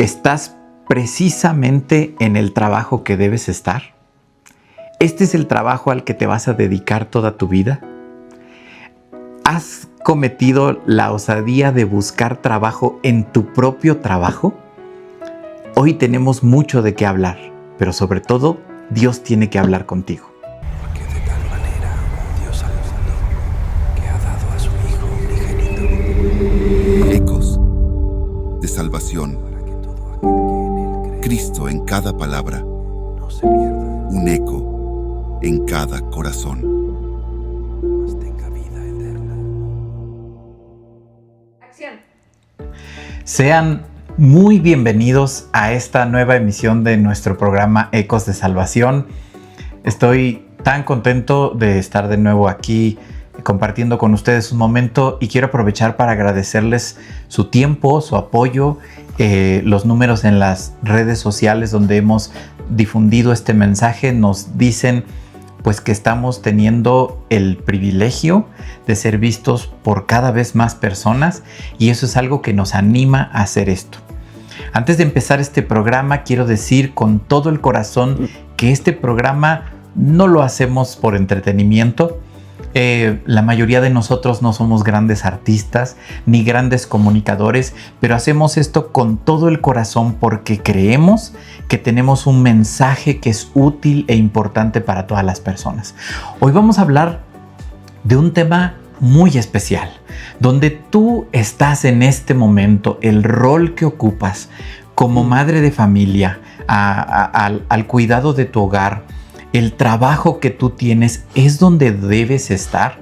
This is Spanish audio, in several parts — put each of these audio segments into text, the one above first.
¿Estás precisamente en el trabajo que debes estar? ¿Este es el trabajo al que te vas a dedicar toda tu vida? ¿Has cometido la osadía de buscar trabajo en tu propio trabajo? Hoy tenemos mucho de qué hablar, pero sobre todo, Dios tiene que hablar contigo. Porque de tal manera amó Dios al mundo, que ha dado a su Hijo unigénito. Ecos de salvación. Para que todo aquel que en él cree Cristo en cada palabra. no se pierda, Un eco en cada corazón. mas tenga vida eterna. Acción. Sean muy bienvenidos a esta nueva emisión de nuestro programa Ecos de Salvación. Estoy tan contento de estar de nuevo aquí compartiendo con ustedes un momento y quiero aprovechar para agradecerles su tiempo, su apoyo, los números en las redes sociales donde hemos difundido este mensaje nos dicen pues que estamos teniendo el privilegio de ser vistos por cada vez más personas y eso es algo que nos anima a hacer esto. Antes de empezar este programa, quiero decir con todo el corazón que este programa no lo hacemos por entretenimiento. La mayoría de nosotros no somos grandes artistas ni grandes comunicadores, pero hacemos esto con todo el corazón porque creemos que tenemos un mensaje que es útil e importante para todas las personas. Hoy vamos a hablar de un tema muy especial, donde tú estás en este momento, el rol que ocupas como madre de familia, al cuidado de tu hogar, el trabajo que tú tienes es donde debes estar.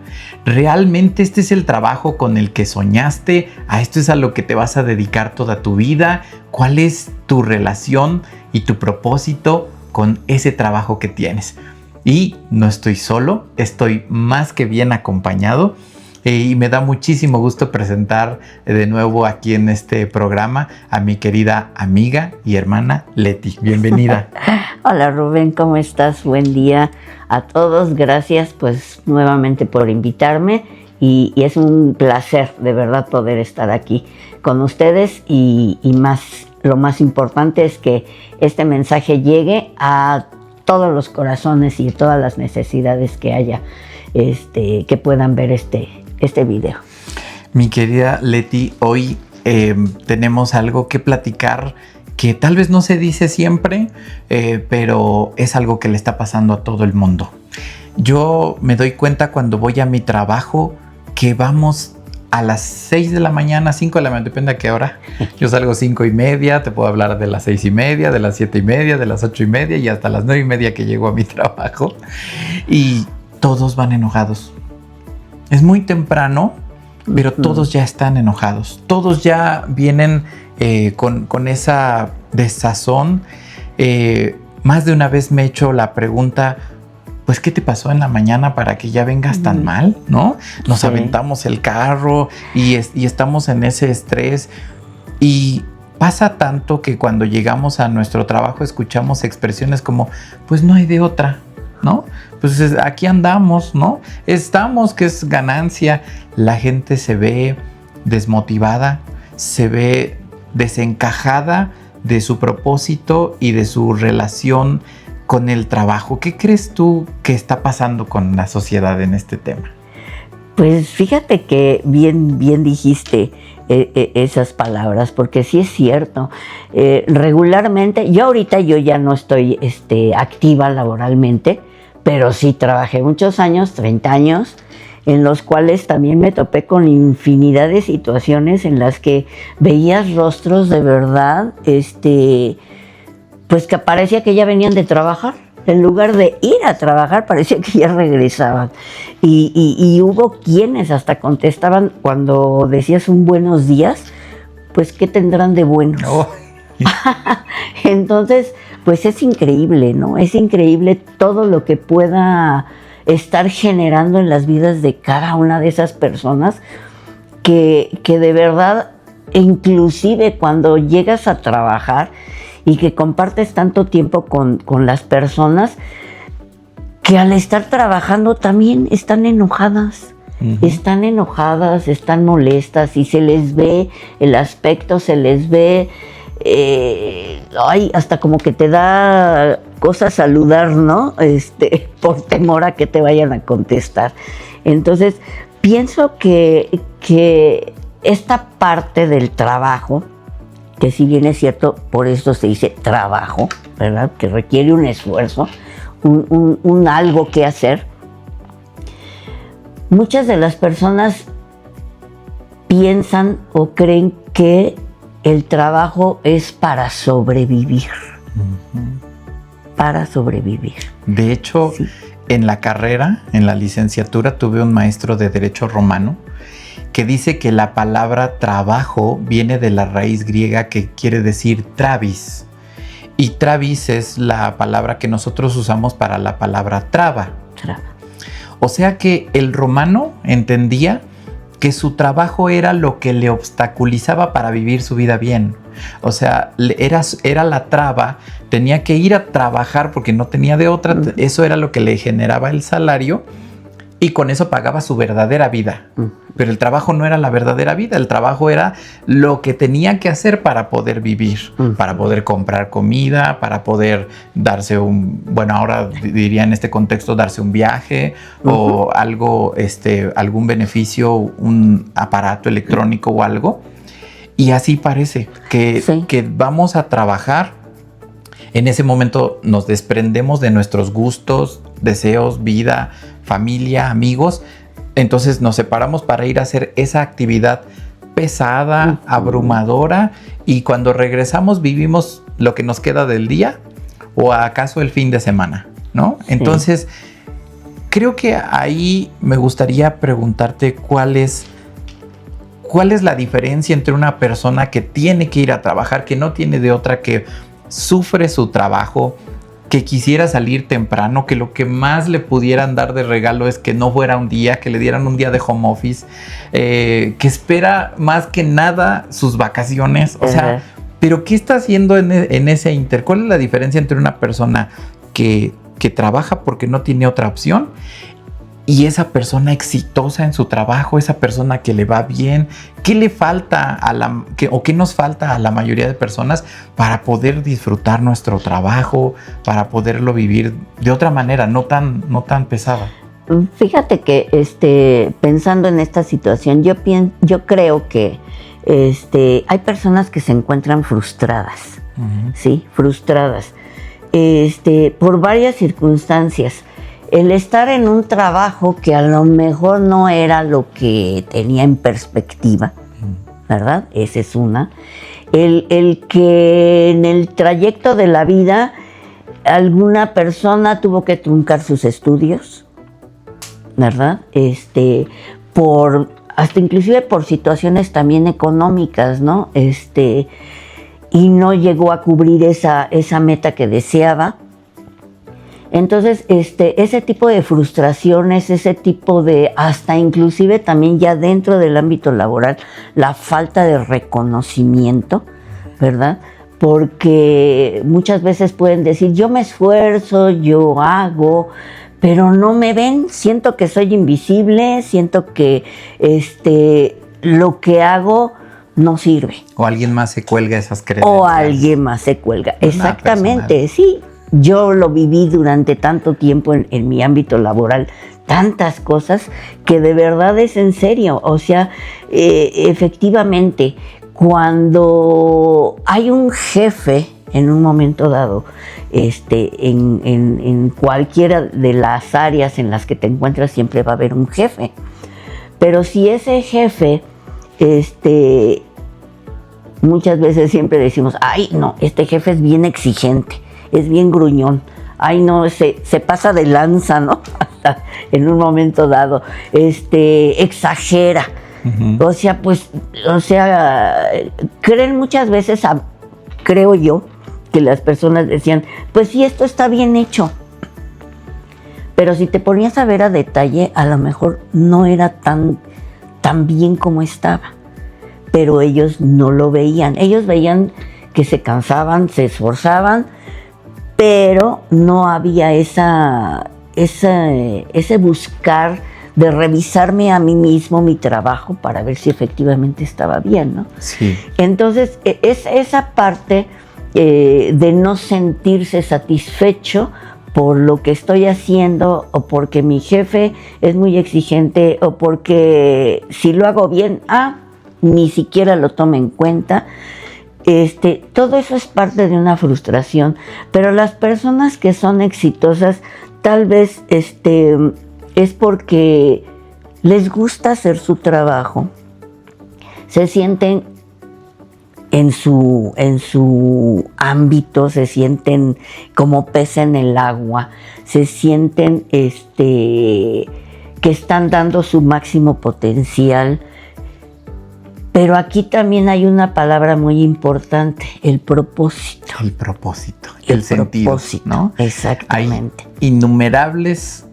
¿Realmente este es el trabajo con el que soñaste? ¿A esto es a lo que te vas a dedicar toda tu vida? ¿Cuál es tu relación y tu propósito con ese trabajo que tienes? Y no estoy solo, estoy más que bien acompañado. Y me da muchísimo gusto presentar de nuevo aquí en este programa a mi querida amiga y hermana Leti. Bienvenida. Hola Rubén, ¿cómo estás? Buen día a todos. Gracias pues nuevamente por invitarme y es un placer de verdad poder estar aquí con ustedes y lo más importante es que este mensaje llegue a todos los corazones y todas las necesidades que haya que puedan ver este video. Mi querida Leti, hoy tenemos algo que platicar que tal vez no se dice siempre, pero es algo que le está pasando a todo el mundo. Yo me doy cuenta cuando voy a mi trabajo que vamos a las 6 de la mañana, 5 de la mañana, depende a qué hora. Yo salgo 5:30, te puedo hablar de las 6:30, de las 7:30, de las 8:30 y hasta las 9:30 que llego a mi trabajo. Y todos van enojados. Es muy temprano, pero todos ya están enojados. Todos ya vienen con esa desazón. Más de una vez me he hecho la pregunta, pues, ¿qué te pasó en la mañana para que ya vengas tan mal? ¿No? Nos aventamos el carro y estamos en ese estrés. Y pasa tanto que cuando llegamos a nuestro trabajo escuchamos expresiones como, pues no hay de otra, ¿no? Pues aquí andamos, ¿no? Estamos, que es ganancia. La gente se ve desmotivada, se ve desencajada de su propósito y de su relación con el trabajo. ¿Qué crees tú que está pasando con la sociedad en este tema? Pues fíjate que bien dijiste esas palabras, porque sí es cierto. Regularmente, yo ya no estoy activa laboralmente, pero sí trabajé muchos años, 30 años, en los cuales también me topé con infinidad de situaciones en las que veías rostros de verdad, pues que parecía que ya venían de trabajar. En lugar de ir a trabajar, parecía que ya regresaban. Y hubo quienes hasta contestaban cuando decías un buenos días, pues ¿qué tendrán de buenos? Oh. Entonces, pues es increíble, ¿no? Es increíble todo lo que pueda estar generando en las vidas de cada una de esas personas que de verdad, inclusive cuando llegas a trabajar y que compartes tanto tiempo con las personas, que al estar trabajando también están enojadas. Están enojadas, están molestas y se les ve el aspecto, se les ve hasta como que te da cosa saludar, ¿no? Por temor a que te vayan a contestar. Entonces, pienso que esta parte del trabajo, que si bien es cierto, por eso se dice trabajo, ¿verdad? Que requiere un esfuerzo, un algo que hacer. Muchas de las personas piensan o creen que el trabajo es para sobrevivir. Para sobrevivir. De hecho, sí, en la carrera, en la licenciatura, tuve un maestro de Derecho Romano que dice que la palabra trabajo viene de la raíz griega que quiere decir travis. Y travis es la palabra que nosotros usamos para la palabra traba. O sea que el romano entendía que su trabajo era lo que le obstaculizaba para vivir su vida bien. O sea, era la traba, tenía que ir a trabajar porque no tenía de otra, eso era lo que le generaba el salario y con eso pagaba su verdadera vida. Pero el trabajo no era la verdadera vida, el trabajo era lo que tenía que hacer para poder vivir, para poder comprar comida, para poder darse ahora diría en este contexto, darse un viaje o algo, algún beneficio, un aparato electrónico o algo. Y así parece que vamos a trabajar. En ese momento nos desprendemos de nuestros gustos, deseos, vida, familia, amigos. Entonces nos separamos para ir a hacer esa actividad pesada, abrumadora, y cuando regresamos vivimos lo que nos queda del día o acaso el fin de semana, ¿no? Sí. Entonces, creo que ahí me gustaría preguntarte cuál es la diferencia entre una persona que tiene que ir a trabajar, que no tiene de otra, que sufre su trabajo, que quisiera salir temprano, que lo que más le pudieran dar de regalo es que no fuera un día, que le dieran un día de home office, que espera más que nada sus vacaciones. O sea, pero ¿qué está haciendo en ese inter? ¿Cuál es la diferencia entre una persona que trabaja porque no tiene otra opción y esa persona exitosa en su trabajo, esa persona que le va bien? ¿Qué le falta o qué nos falta a la mayoría de personas para poder disfrutar nuestro trabajo, para poderlo vivir de otra manera, no tan pesada? Fíjate que pensando en esta situación, yo creo que hay personas que se encuentran frustradas, ¿sí? Frustradas, por varias circunstancias. El estar en un trabajo que a lo mejor no era lo que tenía en perspectiva, ¿verdad? Esa es una. El que en el trayecto de la vida alguna persona tuvo que truncar sus estudios, ¿verdad? Hasta inclusive por situaciones también económicas, ¿no? Y no llegó a cubrir esa meta que deseaba. Entonces, ese tipo de frustraciones, ese tipo de, hasta inclusive también ya dentro del ámbito laboral, la falta de reconocimiento, ¿verdad? Porque muchas veces pueden decir, yo me esfuerzo, yo hago, pero no me ven, siento que soy invisible, siento que lo que hago no sirve. O alguien más se cuelga esas creencias. O alguien más se cuelga, exactamente, sí. Yo lo viví durante tanto tiempo en mi ámbito laboral, tantas cosas que de verdad es en serio. O sea, efectivamente, cuando hay un jefe en un momento dado, en cualquiera de las áreas en las que te encuentras siempre va a haber un jefe. Pero si ese jefe, muchas veces siempre decimos, ay no, este jefe es bien exigente, es bien gruñón, ay no, se pasa de lanza, ¿no? Hasta en un momento dado, exagera. O sea, creen muchas veces, creo yo, que las personas decían, pues sí, esto está bien hecho. Pero si te ponías a ver a detalle, a lo mejor no era tan bien como estaba. Pero ellos no lo veían. Ellos veían que se cansaban, se esforzaban, pero no había ese buscar de revisarme a mí mismo, mi trabajo, para ver si efectivamente estaba bien, ¿no? Sí. Entonces, es esa parte de no sentirse satisfecho por lo que estoy haciendo, o porque mi jefe es muy exigente, o porque si lo hago bien, ni siquiera lo toma en cuenta. Todo eso es parte de una frustración, pero las personas que son exitosas tal vez es porque les gusta hacer su trabajo, se sienten en su ámbito, se sienten como pez en el agua, se sienten que están dando su máximo potencial. Pero aquí también hay una palabra muy importante, el propósito. El propósito, el sentido, propósito, ¿no? Exactamente. Hay innumerables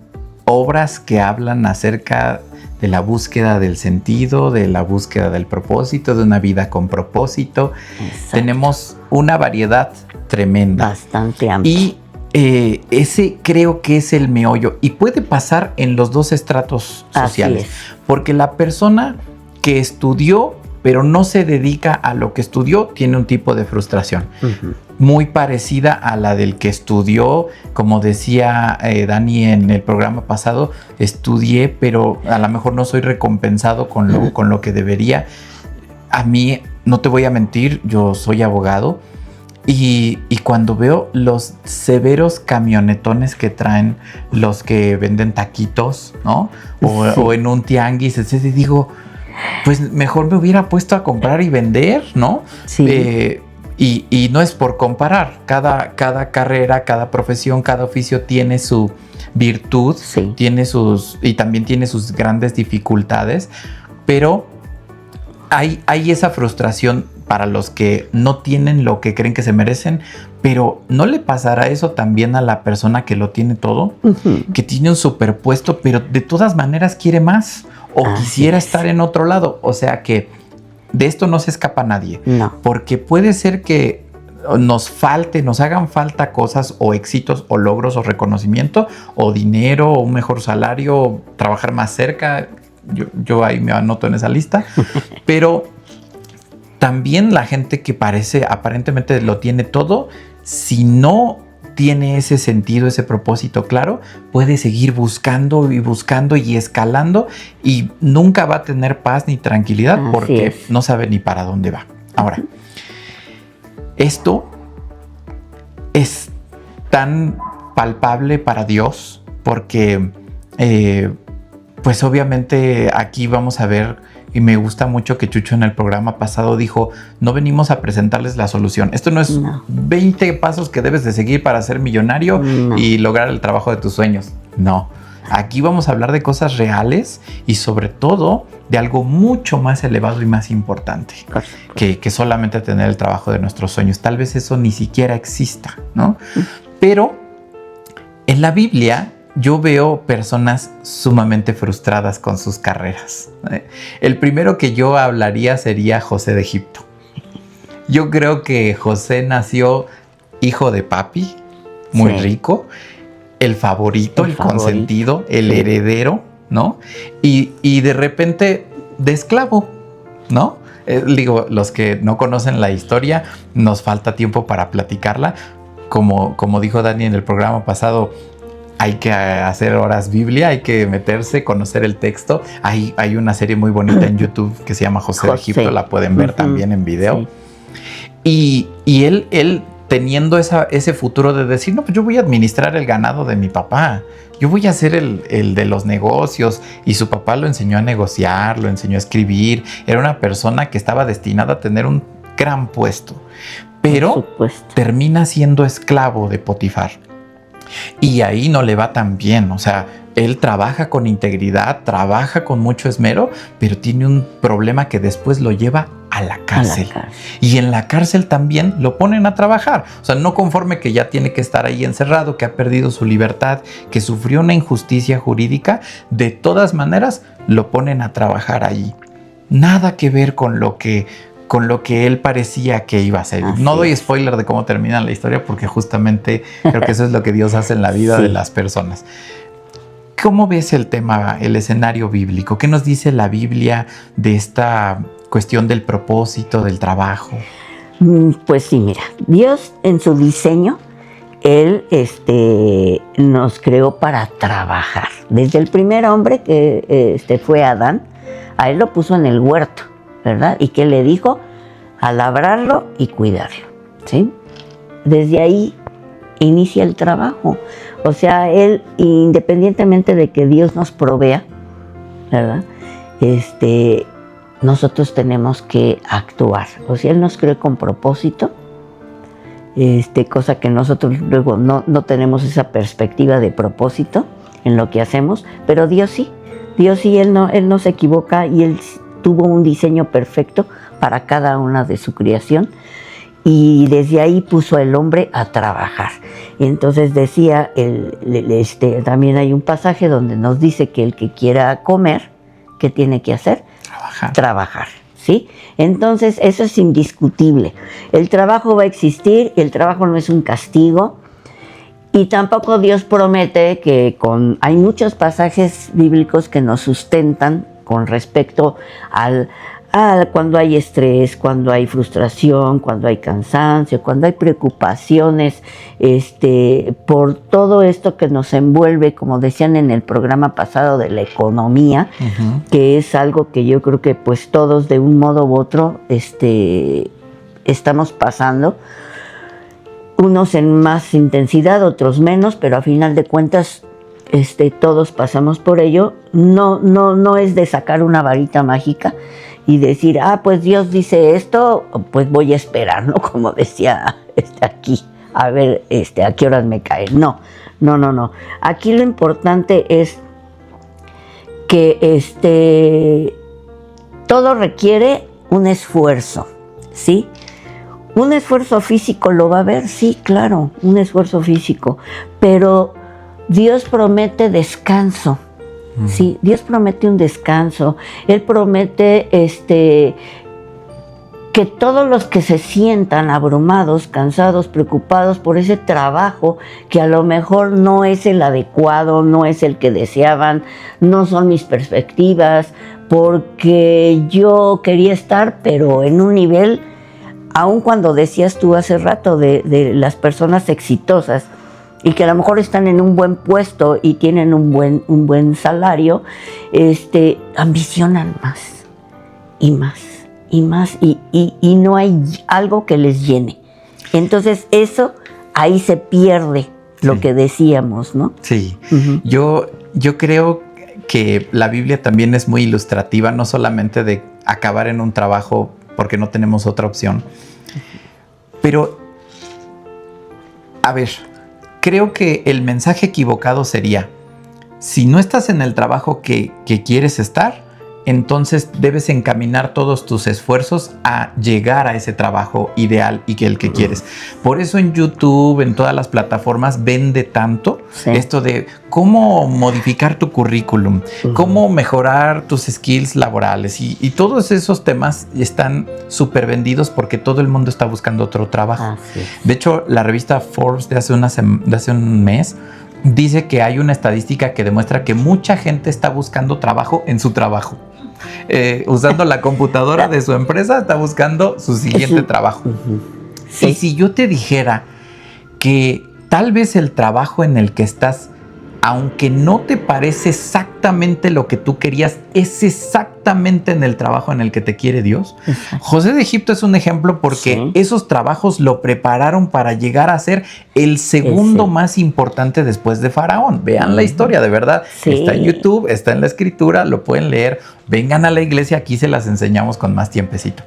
obras que hablan acerca de la búsqueda del sentido, de la búsqueda del propósito, de una vida con propósito. Exacto. Tenemos una variedad tremenda. Bastante amplia. Y ese creo que es el meollo. Y puede pasar en los dos estratos sociales. Así es. Porque la persona que estudió pero no se dedica a lo que estudió, tiene un tipo de frustración muy parecida a la del que estudió. Como decía Dani en el programa pasado, estudié, pero a lo mejor no soy recompensado con lo que debería. A mí, no te voy a mentir, yo soy abogado y cuando veo los severos camionetones que traen los que venden taquitos, ¿no? O en un tianguis, etc., digo, pues mejor me hubiera puesto a comprar y vender, ¿no? Sí. Y no es por comparar. Cada carrera, cada profesión, cada oficio tiene su virtud, Sí. y también tiene sus grandes dificultades, pero hay esa frustración para los que no tienen lo que creen que se merecen. Pero ¿no le pasará eso también a la persona que lo tiene todo? Que tiene un superpuesto, pero de todas maneras quiere más. O quisiera estar en otro lado. O sea que de esto no se escapa nadie. No. Porque puede ser que nos hagan falta cosas, o éxitos, o logros, o reconocimiento, o dinero, o un mejor salario, o trabajar más cerca. Yo ahí me anoto en esa lista. Pero también la gente que aparentemente lo tiene todo, si no tiene ese sentido, ese propósito claro, puede seguir buscando y buscando y escalando, y nunca va a tener paz ni tranquilidad. Así porque es. No sabe ni para dónde va. Ahora, esto es tan palpable para Dios porque, pues obviamente aquí vamos a ver. Y me gusta mucho que Chucho en el programa pasado dijo, no venimos a presentarles la solución. Esto no es 20 pasos que debes de seguir para ser millonario y lograr el trabajo de tus sueños. No, aquí vamos a hablar de cosas reales y sobre todo de algo mucho más elevado y más importante que solamente tener el trabajo de nuestros sueños. Tal vez eso ni siquiera exista, ¿no? Pero en la Biblia yo veo personas sumamente frustradas con sus carreras. El primero que yo hablaría sería José de Egipto. Yo creo que José nació hijo de papi, muy rico, el favorito, el consentido, el heredero, ¿no? Y de repente de esclavo, ¿no? Digo, los que no conocen la historia, nos falta tiempo para platicarla. Como dijo Dani en el programa pasado, hay que hacer horas Biblia, hay que meterse, conocer el texto. Hay una serie muy bonita en YouTube que se llama José de Egipto, la pueden ver también en video. Sí. Y él teniendo ese futuro de decir, no, pues yo voy a administrar el ganado de mi papá, yo voy a ser el de los negocios. Y su papá lo enseñó a negociar, lo enseñó a escribir. Era una persona que estaba destinada a tener un gran puesto, pero termina siendo esclavo de Potifar. Y ahí no le va tan bien. O sea, él trabaja con integridad, trabaja con mucho esmero, pero tiene un problema que después lo lleva a la cárcel. Y en la cárcel también lo ponen a trabajar. O sea, no conforme que ya tiene que estar ahí encerrado, que ha perdido su libertad, que sufrió una injusticia jurídica, de todas maneras lo ponen a trabajar ahí. Nada que ver con lo que él parecía que iba a ser. No doy spoiler de cómo termina la historia porque justamente creo que eso es lo que Dios hace en la vida de las personas. ¿Cómo ves el tema, el escenario bíblico? ¿Qué nos dice la Biblia de esta cuestión del propósito, del trabajo? Pues sí, mira, Dios en su diseño, Él nos creó para trabajar. Desde el primer hombre que fue Adán, a él lo puso en el huerto, ¿verdad? Y que le dijo a labrarlo y cuidarlo, ¿sí? Desde ahí inicia el trabajo. O sea, Él, independientemente de que Dios nos provea, ¿verdad? Nosotros tenemos que actuar. O sea, Él nos creó con propósito, cosa que nosotros luego no tenemos esa perspectiva de propósito en lo que hacemos, pero Dios sí. Dios sí, Él no se equivoca y Él tuvo un diseño perfecto para cada una de su creación y desde ahí puso al hombre a trabajar. Y entonces decía, también hay un pasaje donde nos dice que el que quiera comer, ¿qué tiene que hacer? Trabajar, ¿sí? Entonces eso es indiscutible. El trabajo va a existir, el trabajo no es un castigo. Y tampoco Dios promete que hay muchos pasajes bíblicos que nos sustentan con respecto a cuando hay estrés, cuando hay frustración, cuando hay cansancio, cuando hay preocupaciones, por todo esto que nos envuelve, como decían en el programa pasado de la economía, uh-huh, que es algo que yo creo que pues todos de un modo u otro estamos pasando. Unos en más intensidad, otros menos, pero a final de cuentas todos pasamos por ello. No es de sacar una varita mágica y decir, pues Dios dice esto, pues voy a esperar, ¿no? Como decía aquí, a ver a qué horas me cae. No. Aquí lo importante es que todo requiere un esfuerzo, ¿sí? Un esfuerzo físico lo va a haber, sí, claro, un esfuerzo físico, pero Dios promete descanso, sí, Dios promete un descanso. Él promete que todos los que se sientan abrumados, cansados, preocupados por ese trabajo que a lo mejor no es el adecuado, no es el que deseaban, no son mis perspectivas, porque yo quería estar, pero en un nivel, aun cuando decías tú hace rato de las personas exitosas y que a lo mejor están en un buen puesto y tienen un buen salario, ambicionan más y más y más y no hay algo que les llene. Entonces eso, ahí se pierde lo que decíamos, ¿no? Sí, uh-huh. Yo creo que la Biblia también es muy ilustrativa, no solamente de acabar en un trabajo porque no tenemos otra opción. Pero, a ver, creo que el mensaje equivocado sería, si no estás en el trabajo que quieres estar, entonces debes encaminar todos tus esfuerzos a llegar a ese trabajo ideal y el que quieres. Por eso en YouTube, en todas las plataformas, vende tanto esto de cómo modificar tu currículum, cómo mejorar tus skills laborales y todos esos temas están súper vendidos porque todo el mundo está buscando otro trabajo. De hecho, la revista Forbes de hace un mes dice que hay una estadística que demuestra que mucha gente está buscando trabajo en su trabajo. Usando la computadora de su empresa, está buscando su siguiente trabajo. Sí. Y si yo te dijera que tal vez el trabajo en el que estás, aunque no te parece exactamente lo que tú querías, es exactamente en el trabajo en el que te quiere Dios. Exacto. José de Egipto es un ejemplo porque esos trabajos lo prepararon para llegar a ser el segundo más importante después de Faraón. Vean la historia, de verdad. Está en YouTube, está en la Escritura, lo pueden leer. Vengan a la iglesia, aquí se las enseñamos con más tiempecito.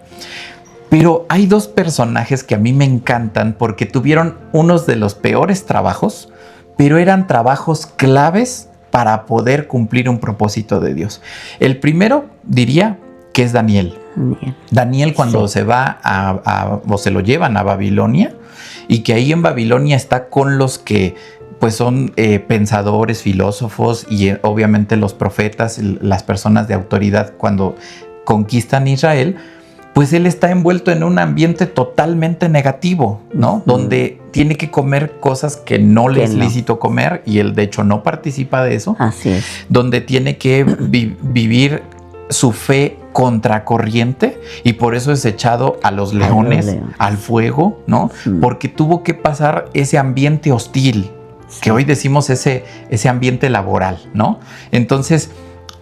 Pero hay dos personajes que a mí me encantan porque tuvieron unos de los peores trabajos, pero eran trabajos claves para poder cumplir un propósito de Dios. El primero diría que es Daniel. Daniel cuando se va o se lo llevan a Babilonia y que ahí en Babilonia está con los que pues son pensadores, filósofos y obviamente los profetas, las personas de autoridad cuando conquistan Israel, pues él está envuelto en un ambiente totalmente negativo, ¿no? Donde tiene que comer cosas que no le es lícito comer y él de hecho no participa de eso. Así es. Donde tiene que vivir su fe contracorriente y por eso es echado a los leones, al fuego, ¿no? Porque tuvo que pasar ese ambiente hostil, que hoy decimos ese ambiente laboral, ¿no? Entonces,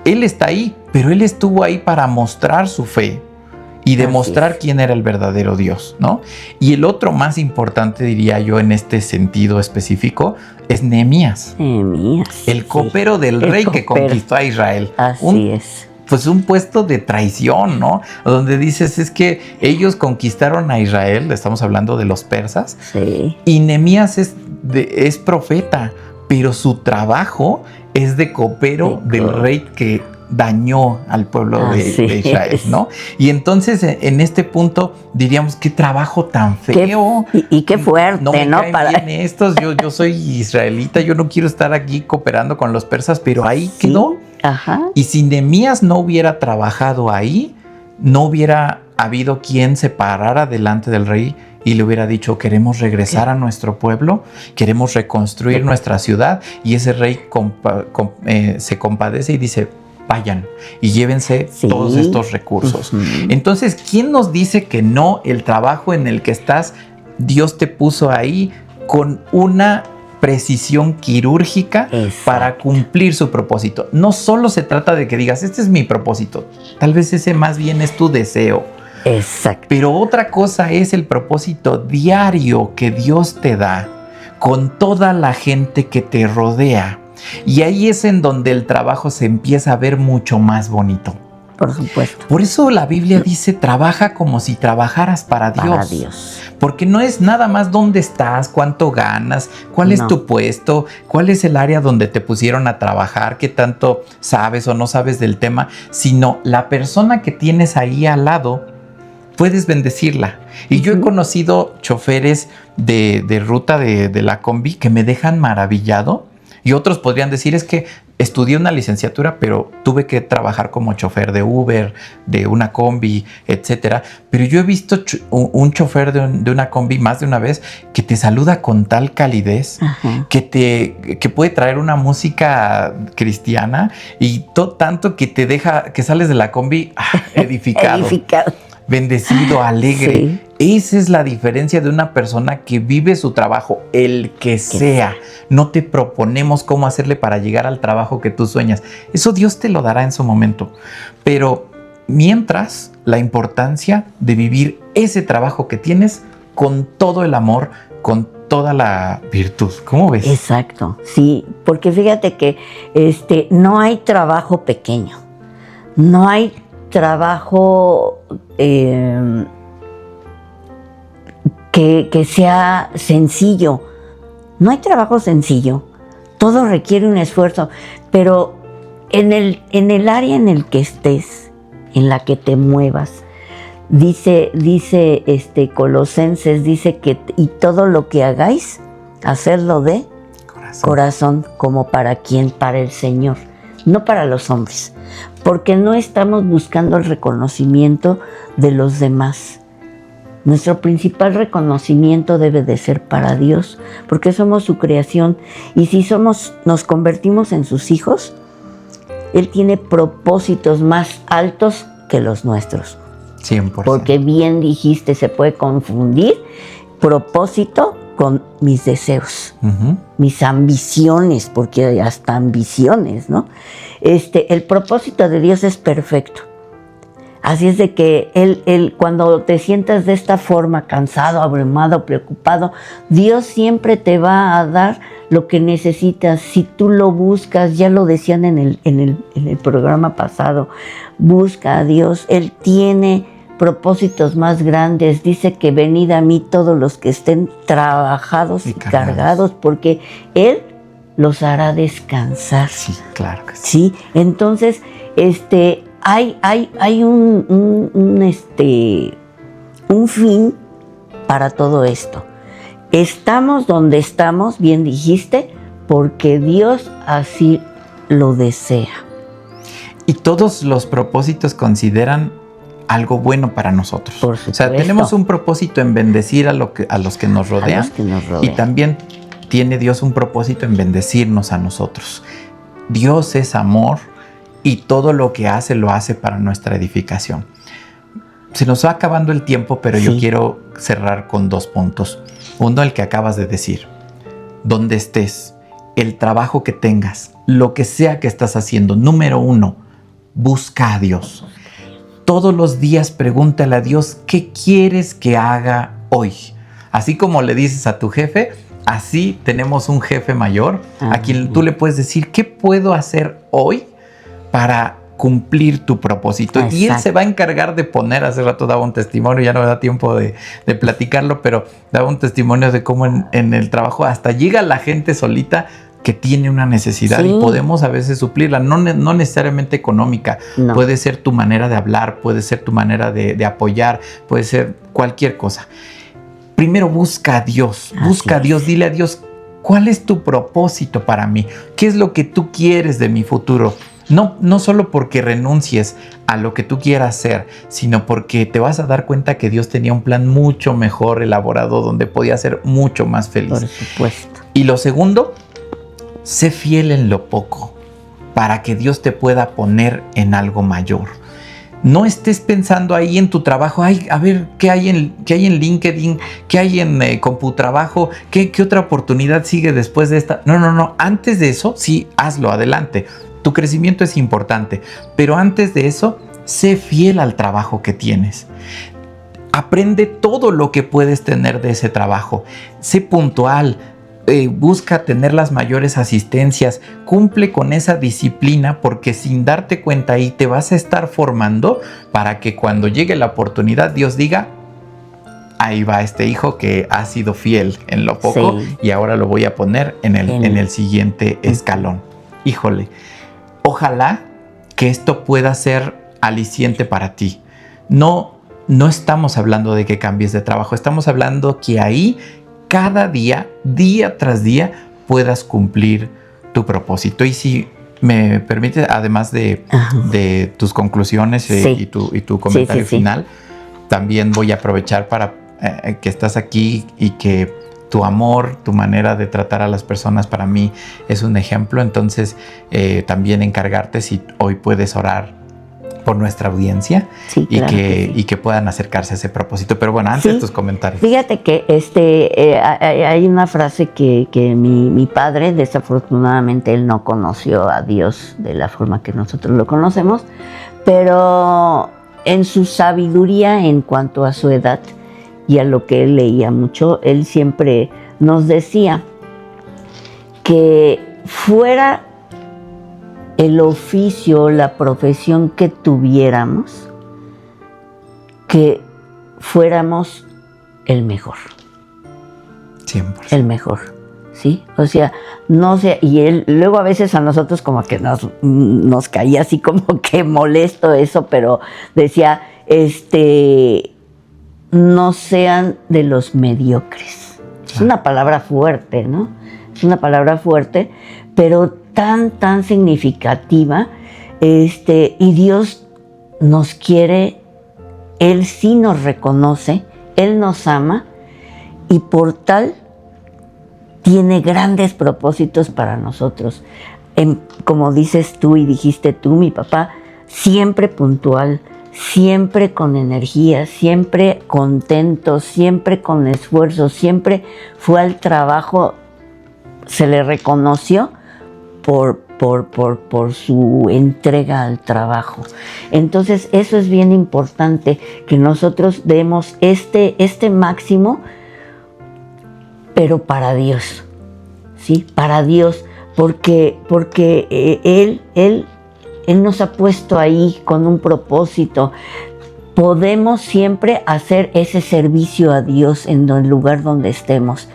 él está ahí, pero él estuvo ahí para mostrar su fe y demostrar quién era el verdadero Dios, ¿no? Y el otro más importante, diría yo, en este sentido específico, es Nehemías. El copero del rey que conquistó a Israel. Así es. Pues un puesto de traición, ¿no? Donde dices, es que ellos conquistaron a Israel, estamos hablando de los persas, y Nehemías es profeta, pero su trabajo es de copero del rey que dañó al pueblo de Israel, ¿no? Y entonces en este punto diríamos, qué trabajo tan feo. Y qué fuerte, ¿no? Bien estos, yo soy israelita, yo no quiero estar aquí cooperando con los persas, pero ahí quedó. Ajá. Y si Nehemías no hubiera trabajado ahí, no hubiera habido quien se parara delante del rey y le hubiera dicho, queremos regresar a nuestro pueblo, queremos reconstruir nuestra ciudad, y ese rey se compadece y dice, vayan y llévense todos estos recursos. Entonces, ¿quién nos dice que no? El trabajo en el que estás, Dios te puso ahí con una precisión quirúrgica para cumplir su propósito. No solo se trata de que digas, este es mi propósito, tal vez ese más bien es tu deseo. Exacto. Pero otra cosa es el propósito diario que Dios te da con toda la gente que te rodea. Y ahí es en donde el trabajo se empieza a ver mucho más bonito. Por supuesto. Por eso la Biblia dice, trabaja como si trabajaras para Dios. Para Dios. Porque no es nada más dónde estás, cuánto ganas, cuál es tu puesto, cuál es el área donde te pusieron a trabajar, qué tanto sabes o no sabes del tema, sino la persona que tienes ahí al lado, puedes bendecirla. Y yo he conocido choferes de ruta de la combi que me dejan maravillado. Y otros podrían decir, es que estudié una licenciatura, pero tuve que trabajar como chofer de Uber, de una combi, etcétera. Pero yo he visto un chofer de una combi más de una vez que te saluda con tal calidez, que puede traer una música cristiana y tanto que te deja, que sales de la combi edificado. Bendecido, alegre. Esa es la diferencia de una persona que vive su trabajo, el que sea. No te proponemos cómo hacerle para llegar al trabajo que tú sueñas. Eso Dios te lo dará en su momento. Pero mientras, la importancia de vivir ese trabajo que tienes con todo el amor, con toda la virtud. ¿Cómo ves? Exacto, sí. Porque fíjate que no hay trabajo pequeño. No hay trabajo que sea sencillo. No hay trabajo sencillo. Todo requiere un esfuerzo. Pero en el área en el que estés, en la que te muevas, dice Colosenses, dice que y todo lo que hagáis, hacerlo de corazón, como para quién, para el Señor, no para los hombres. Porque no estamos buscando el reconocimiento de los demás. Nuestro principal reconocimiento debe de ser para Dios, porque somos su creación. Y si nos convertimos en sus hijos, Él tiene propósitos más altos que los nuestros. 100%. Porque bien dijiste, se puede confundir propósito con mis deseos, mis ambiciones, porque hasta ambiciones, ¿no? El propósito de Dios es perfecto. Así es de que Él, cuando te sientas de esta forma, cansado, abrumado, preocupado, Dios siempre te va a dar lo que necesitas. Si tú lo buscas, ya lo decían en el programa pasado, busca a Dios. Él tiene propósitos más grandes. Dice que venid a mí todos los que estén trabajados y cargados, porque Él los hará descansar. Sí, claro que sí. Sí, entonces, hay un fin para todo esto. Estamos donde estamos, bien dijiste, porque Dios así lo desea. Y todos los propósitos consideran algo bueno para nosotros. Por O sea, supuesto. tenemos un propósito en bendecir a los que nos rodean. A los que nos Y rodean. también tiene Dios un propósito en bendecirnos a nosotros. Dios es amor y todo lo que hace lo hace para nuestra edificación. Se nos va acabando el tiempo, pero yo Sí. quiero cerrar con 2 puntos. Uno, el que acabas de decir. Donde estés, el trabajo que tengas, lo que sea que estás haciendo. Número 1, busca a Dios. Todos los días pregúntale a Dios qué quieres que haga hoy. Así como le dices a tu jefe, así tenemos un jefe mayor a quien tú le puedes decir, ¿qué puedo hacer hoy para cumplir tu propósito? Exacto. Y él se va a encargar de poner, hace rato daba un testimonio, ya no me da tiempo de platicarlo, pero daba un testimonio de cómo en el trabajo hasta llega la gente solita que tiene una necesidad Sí. y podemos a veces suplirla, no necesariamente económica, No. puede ser tu manera de hablar, puede ser tu manera de apoyar, puede ser cualquier cosa. Primero busca a Dios, busca a Dios, dile a Dios, ¿cuál es tu propósito para mí? ¿Qué es lo que tú quieres de mi futuro? No solo porque renuncies a lo que tú quieras hacer, sino porque te vas a dar cuenta que Dios tenía un plan mucho mejor elaborado donde podías ser mucho más feliz. Por supuesto. Y lo segundo, sé fiel en lo poco para que Dios te pueda poner en algo mayor. No estés pensando ahí en tu trabajo, ay, a ver, ¿qué hay en LinkedIn? ¿Qué hay en CompuTrabajo? ¿Qué otra oportunidad sigue después de esta? No. Antes de eso, sí, hazlo, adelante. Tu crecimiento es importante, pero antes de eso, sé fiel al trabajo que tienes. Aprende todo lo que puedes tener de ese trabajo. Sé puntual. Busca tener las mayores asistencias, cumple con esa disciplina porque sin darte cuenta ahí te vas a estar formando para que cuando llegue la oportunidad Dios diga, ahí va este hijo que ha sido fiel en lo poco Sí. y ahora lo voy a poner en el siguiente escalón. Híjole, ojalá que esto pueda ser aliciente para ti. No estamos hablando de que cambies de trabajo, estamos hablando que ahí cada día, día tras día, puedas cumplir tu propósito. Y si me permite, además de tus conclusiones Sí. y tu comentario Sí. final, también voy a aprovechar para que estás aquí y que tu amor, tu manera de tratar a las personas para mí es un ejemplo. Entonces, también encargarte si hoy puedes orar por nuestra audiencia Sí, y, claro que, sí. y que puedan acercarse a ese propósito. Pero bueno, antes Sí. tus comentarios. Fíjate que hay una frase que mi padre, desafortunadamente, él no conoció a Dios de la forma que nosotros lo conocemos, pero en su sabiduría en cuanto a su edad y a lo que él leía mucho, él siempre nos decía que fuera el oficio, la profesión que tuviéramos, que fuéramos el mejor. 100%. El mejor, ¿sí? O sea, no sé, y él, luego a veces a nosotros como que nos caía así como que molesto eso, pero decía, no sean de los mediocres. Es una palabra fuerte, ¿no? Es una palabra fuerte, pero tan significativa, y Dios nos quiere, Él sí nos reconoce, Él nos ama, y por tal tiene grandes propósitos para nosotros. Como dices tú y dijiste tú, mi papá, siempre puntual, siempre con energía, siempre contento, siempre con esfuerzo, siempre fue al trabajo, se le reconoció por su entrega al trabajo. Entonces eso es bien importante, que nosotros demos este máximo, pero para Dios, ¿sí? Para Dios, porque Él nos ha puesto ahí con un propósito. Podemos siempre hacer ese servicio a Dios en el lugar donde estemos,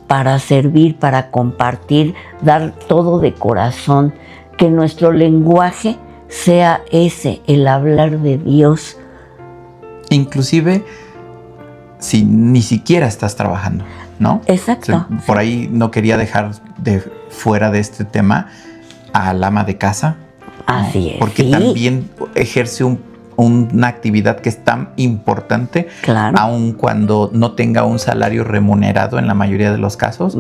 para servir, para compartir, dar todo de corazón, que nuestro lenguaje sea ese, el hablar de Dios. Inclusive si ni siquiera estás trabajando, ¿no? Exacto. O sea, por ahí no quería dejar de fuera de este tema al ama de casa. Así es. Porque sí. también ejerce una actividad que es tan importante, Claro. aun cuando no tenga un salario remunerado en la mayoría de los casos,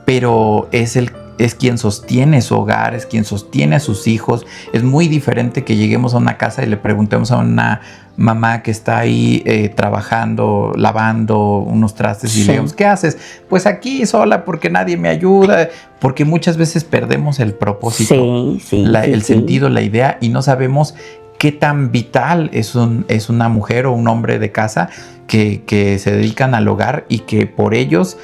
pero es quien sostiene su hogar, es quien sostiene a sus hijos. Es muy diferente que lleguemos a una casa y le preguntemos a una mamá que está ahí trabajando, lavando unos trastes y le digamos, ¿qué haces? Pues aquí sola porque nadie me ayuda, porque muchas veces perdemos el propósito, el sentido, la idea, y no sabemos qué tan vital es una mujer o un hombre de casa que se dedican al hogar y que por ellos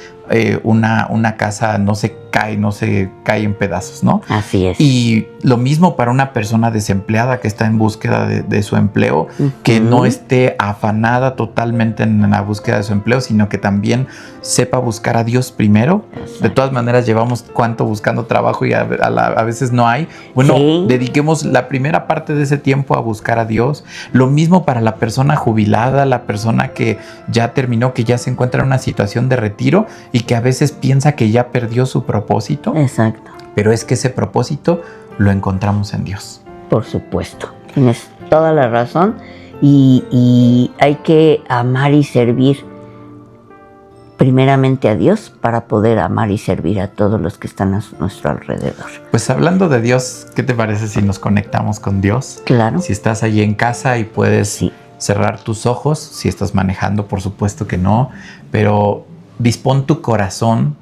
una casa no se cae en pedazos, ¿no? Así es. Y lo mismo para una persona desempleada que está en búsqueda de su empleo, que no esté afanada totalmente en la búsqueda de su empleo, sino que también sepa buscar a Dios primero. Exacto. De todas maneras, llevamos cuánto buscando trabajo y a veces no hay. Bueno, dediquemos la primera parte de ese tiempo a buscar a Dios. Lo mismo para la persona jubilada, la persona que ya terminó, que ya se encuentra en una situación de retiro y que a veces piensa que ya perdió su propósito. Exacto. Pero es que ese propósito lo encontramos en Dios. Por supuesto. Tienes toda la razón. Y hay que amar y servir primeramente a Dios para poder amar y servir a todos los que están a nuestro alrededor. Pues hablando de Dios, ¿qué te parece si nos conectamos con Dios? Claro. Si estás allí en casa y puedes cerrar tus ojos, si estás manejando, por supuesto que no, pero dispón tu corazón,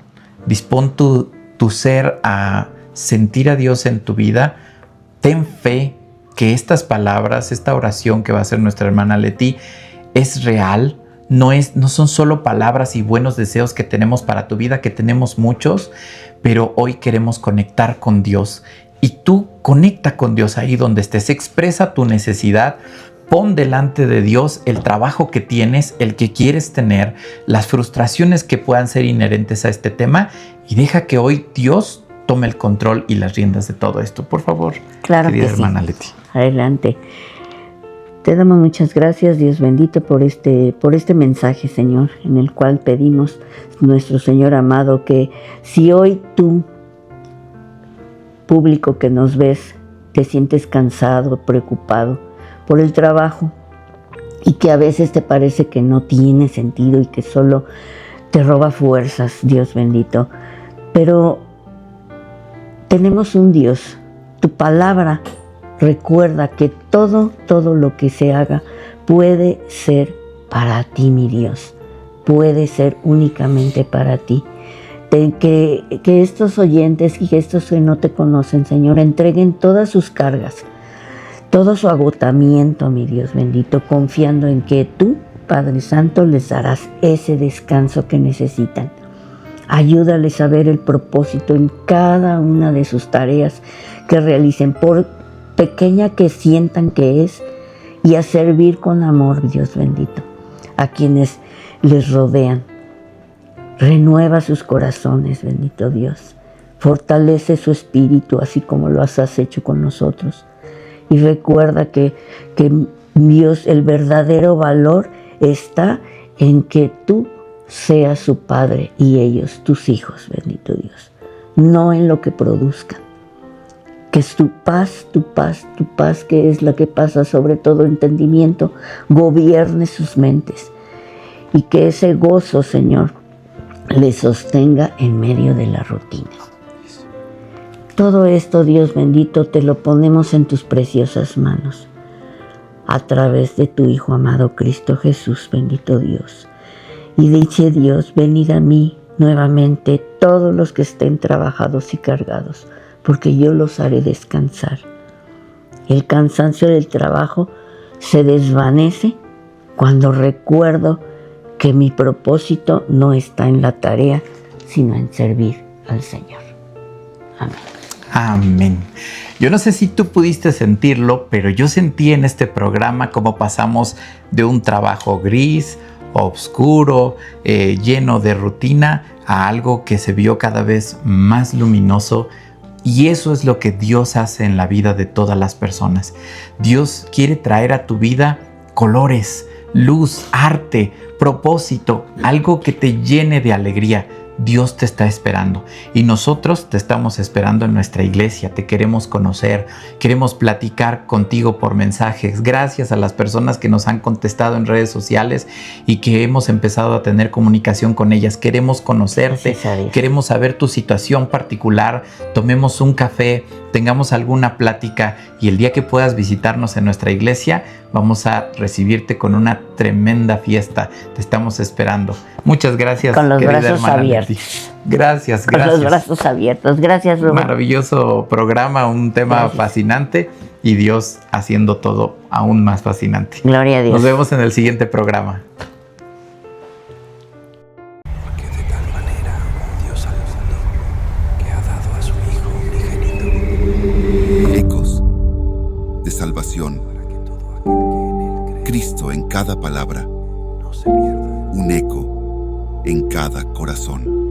dispón tu ser a sentir a Dios en tu vida. Ten fe que estas palabras, esta oración que va a hacer nuestra hermana Leti es real. No son solo palabras y buenos deseos que tenemos para tu vida, que tenemos muchos, pero hoy queremos conectar con Dios. Y tú conecta con Dios ahí donde estés, expresa tu necesidad. Pon delante de Dios el trabajo que tienes, el que quieres tener, las frustraciones que puedan ser inherentes a este tema, y deja que hoy Dios tome el control y las riendas de todo esto. Por favor, claro, querida que hermana sí. Leti. Adelante. Te damos muchas gracias, Dios bendito, por este mensaje, Señor, en el cual pedimos, nuestro Señor amado, que si hoy tú, público que nos ves, te sientes cansado, preocupado por el trabajo y que a veces te parece que no tiene sentido y que solo te roba fuerzas, Dios bendito, pero tenemos un Dios. Tu palabra recuerda que todo lo que se haga puede ser para ti, mi Dios, puede ser únicamente para ti. Que estos oyentes y estos que no te conocen, Señor, entreguen todas sus cargas, todo su agotamiento, mi Dios bendito, confiando en que tú, Padre Santo, les darás ese descanso que necesitan. Ayúdales a ver el propósito en cada una de sus tareas que realicen, por pequeña que sientan que es, y a servir con amor, Dios bendito, a quienes les rodean. Renueva sus corazones, bendito Dios. Fortalece su espíritu, así como lo has hecho con nosotros. Y recuerda que Dios, el verdadero valor está en que tú seas su Padre y ellos tus hijos, bendito Dios. No en lo que produzcan. Que es tu paz, que es la que pasa sobre todo entendimiento, gobierne sus mentes. Y que ese gozo, Señor, les sostenga en medio de la rutina. Todo esto, Dios bendito, te lo ponemos en tus preciosas manos, a través de tu Hijo amado Cristo Jesús, bendito Dios. Y dice Dios, venid a mí nuevamente todos los que estén trabajados y cargados, porque yo los haré descansar. El cansancio del trabajo se desvanece cuando recuerdo que mi propósito no está en la tarea, sino en servir al Señor. Amén. Amén. Yo no sé si tú pudiste sentirlo, pero yo sentí en este programa cómo pasamos de un trabajo gris, oscuro, lleno de rutina, a algo que se vio cada vez más luminoso. Y eso es lo que Dios hace en la vida de todas las personas. Dios quiere traer a tu vida colores, luz, arte, propósito, algo que te llene de alegría. Dios te está esperando y nosotros te estamos esperando en nuestra iglesia. Te queremos conocer, queremos platicar contigo por mensajes. Gracias a las personas que nos han contestado en redes sociales y que hemos empezado a tener comunicación con ellas. Queremos conocerte, queremos saber tu situación particular. Tomemos un café, tengamos alguna plática y el día que puedas visitarnos en nuestra iglesia, vamos a recibirte con una tremenda fiesta. Te estamos esperando. Muchas gracias, con los querida brazos hermana abiertos. Leti. Gracias. Con los brazos abiertos. Gracias, Rubén. Maravilloso programa, un tema fascinante y Dios haciendo todo aún más fascinante. Gloria a Dios. Nos vemos en el siguiente programa. Porque de tal manera amó Dios al mundo, que ha dado a su Hijo unigénito, Ecos de salvación. para que todo aquel que en él cree Cristo en cada palabra. no se pierda. Un eco en cada corazón.